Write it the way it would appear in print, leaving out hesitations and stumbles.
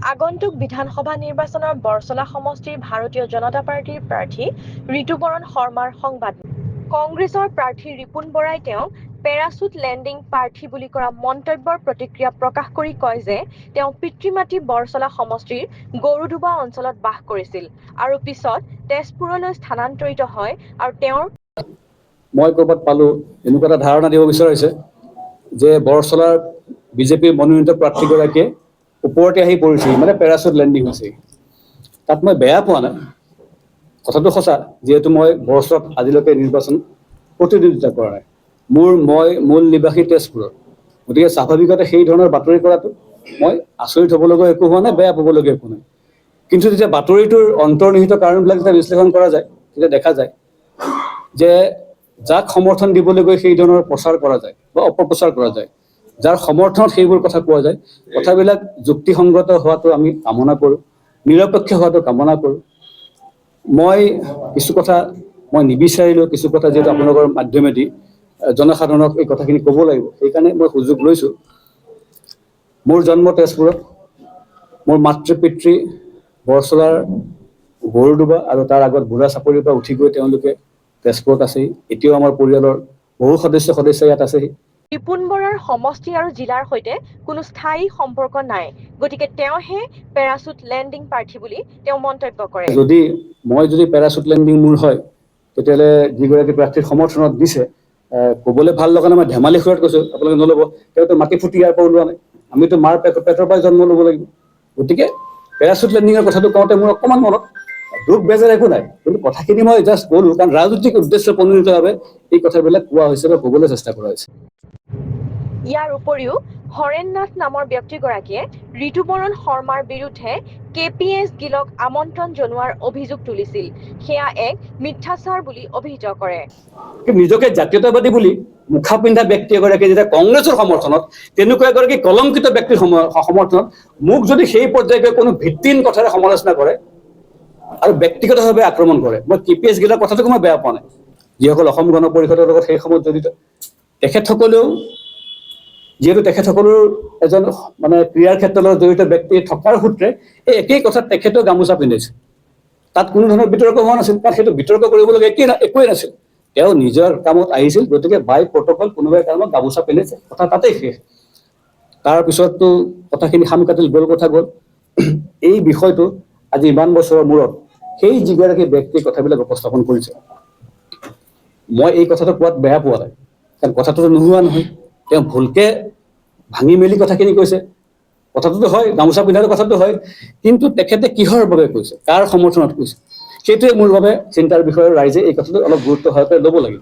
আগন্তুক বিধানসভা নিৰ্বাচনৰ বৰছলা সমষ্টিৰ ভাৰতীয় জনতা পাৰ্টিৰ প্ৰাৰ্থী ঋতুপৰণ শৰ্মাৰ সংবাদ। কংগ্ৰেছৰ প্ৰাৰ্থী ৰিপুণ বৰাই তেওঁ পেৰাচুট লেণ্ডিং প্ৰাৰ্থী বুলি কৰা মন্তব্যৰ প্ৰতিক্ৰিয়া প্ৰকাশ কৰি কয় যে তেওঁ পিতৃ-মাতৃ বৰছলা সমষ্টিৰ গৰুডুবা অঞ্চলত বাস কৰিছিল আৰু পিছত তেজপুৰলৈ স্থানান্তৰিত হয় আৰু তেওঁৰ মই ক'ৰবাত পালো এনেকুৱা এটা ধাৰণা দিব বিচাৰিছে যে বৰছলাৰ বিজেপিৰ মনোনীত প্ৰাৰ্থীগৰাকীয়ে ওপৰতে আহি পৰিছে, মানে পেৰাচুট লেণ্ডিং হৈছে। তাত মই বেয়া পোৱা নাই, কথাটো সঁচা, যিহেতু মই বৰছলাত আজিলৈকে নিৰ্বাচন প্ৰতিদ্বন্দ্বিতা কৰা নাই। মই মূল নিবাসী তেজপুৰৰ, গতিকে স্বাভাৱিকতে সেই ধৰণৰ বাতৰি কৰাটো মই আচৰিত হ'বলগীয়া একো হোৱা নাই, বেয়া পাবলগীয়া একো নাই। কিন্তু যেতিয়া বাতৰিটোৰ অন্তৰ্নিহিত কাৰণবিলাক যেতিয়া বিশ্লেষণ কৰা যায়, তেতিয়া দেখা যায় যে যাক সমৰ্থন দিবলৈ গৈ সেই ধৰণৰ প্ৰচাৰ কৰা যায় বা অপপ্ৰচাৰ কৰা যায়, যাৰ সমৰ্থনত সেইবোৰ কথা কোৱা যায়, কথাবিলাক যুক্তিসংগত হোৱাটো আমি কামনা কৰোঁ, নিৰপেক্ষ হোৱাটো কামনা কৰোঁ। মই কিছু কথা মই নিবিচাৰিলেও কিছু কথা যিহেতু আপোনালোকৰ মাধ্যমেদি জনসাধাৰণক এই কথাখিনি ক'ব লাগিব, সেইকাৰণে মই সুযোগ লৈছোঁ। মোৰ জন্ম তেজপুৰত, মোৰ মাতৃ পিতৃ বৰছলাৰ গৰুডুবা আৰু তাৰ আগত বুঢ়া চাপৰিৰ পৰা উঠি গৈ তেওঁলোকে তেজপুৰত আছেহি। এতিয়াও আমাৰ পৰিয়ালৰ বহু সদস্য ইয়াত আছেহি। ৰিপুণ বৰাৰ সমষ্টি আৰু জিলাৰ সৈতে কোনো স্থায়ী সম্পৰ্ক নাই, গতিকে তেওঁহে পেৰাচুট লেণ্ডিং প্ৰাৰ্থী বুলি তেওঁ মন্তব্য কৰে। মই যদি পেৰাচুট লেণ্ডিং মোৰ হয়, তেতিয়াহ'লে যিগৰাকী প্ৰাৰ্থীৰ সমৰ্থনত দিছে, ক'বলৈ ভাল লগা নাই, মই ধেমালি সুৰত কৈছোঁ, আপোনালোকে নল'ব, তেওঁতো মাটি ফুটি ইয়াৰ পৰা ওলোৱা নাই, আমিতো মাৰ পেটৰ পৰাই জন্ম ল'ব লাগিব। গতিকে পেৰাচুট লেণ্ডিঙৰ কথাটো কওঁতে মোৰ অকণমান মনত দুখ বেজাৰ একো নাই, কিন্তু কথাখিনি মই জাষ্ট ক'লোঁ কাৰণ ৰাজনৈতিক উদ্দেশ্য প্ৰণোদিতভাৱে এই কথাবিলাক কোৱা হৈছে বা ক'বলৈ চেষ্টা কৰা হৈছে। ইয়াৰ উপৰিও হৰেণ নাথ নামৰ ব্যক্তিগৰাকীয়ে ঋতুপৰণ শৰ্মাৰ বিৰুদ্ধে KPS গিলক আমন্ত্ৰণ জনোৱাৰ অভিযোগ তুলিছিল। সেয়া এক মিথ্যাচাৰ বুলি অভিহিত কৰে। নিজকে জাতীয়তাবাদী বুলি মুখা পিন্ধা ব্যক্তি এগৰাকী যেতিয়া কংগ্ৰেছৰ সমৰ্থনত, তেনেকুৱা এগৰাকী কলংকিত ব্যক্তিৰ সমৰ্থনত মোক যদি সেই পৰ্যায়কে কোনো ভিত্তিহীন কথাৰে সমালোচনা কৰে আৰু ব্যক্তিগতভাৱে আক্ৰমণ কৰে, মই KPS গিলৰ কথাটোকো মই বেয়া পোৱা নাই। যিসকল অসম গণ পৰিষদৰ লগত সেই সময়ত জড়িত, তেখেতসকলেও যিহেতু তেখেতসকলৰ এজন মানে ক্ৰীড়াৰ ক্ষেত্ৰৰ লগত জড়িত ব্যক্তি থকাৰ সূত্ৰে এই একেই কথাত তেখেতেও গামোচা পিন্ধিছে। তাত কোনো ধৰণৰ বিতৰ্ক হোৱা নাছিল, কাৰণ সেইটো বিতৰ্ক কৰিবলগীয়া একোৱেই নাছিল। তেওঁ নিজৰ কামত আহিছিল, গতিকে বাই প্ৰট'কল কোনোবাই কামত গামোচা পিন্ধিছে, কথা তাতেই শেষ। তাৰপিছততো কথাখিনি সাম কাটিল, গ'ল কথা গ'ল। এই বিষয়টো আজি ইমান বছৰৰ মূৰত সেই যিগৰাকী ব্যক্তিয়ে কথাবিলাক উপস্থাপন কৰিছে, মই এই কথাটো কোৱাত বেয়া পোৱা নাই, কাৰণ কথাটোতো নোহোৱা নহয়। তেওঁ ভুলকে ভাঙি মেলি কথাখিনি কৈছে, কথাটোতো হয়, গামোচা পিন্ধাৰ কথাটো হয়, কিন্তু তেখেতে কিহৰ বাবে কৈছে, কাৰ সমৰ্থনত কৈছে, সেইটোৱে মোৰ বাবে চিন্তাৰ বিষয়ে। ৰাইজে এই কথাটো অলপ গুৰুত্ব সহকাৰে ল'ব লাগিব।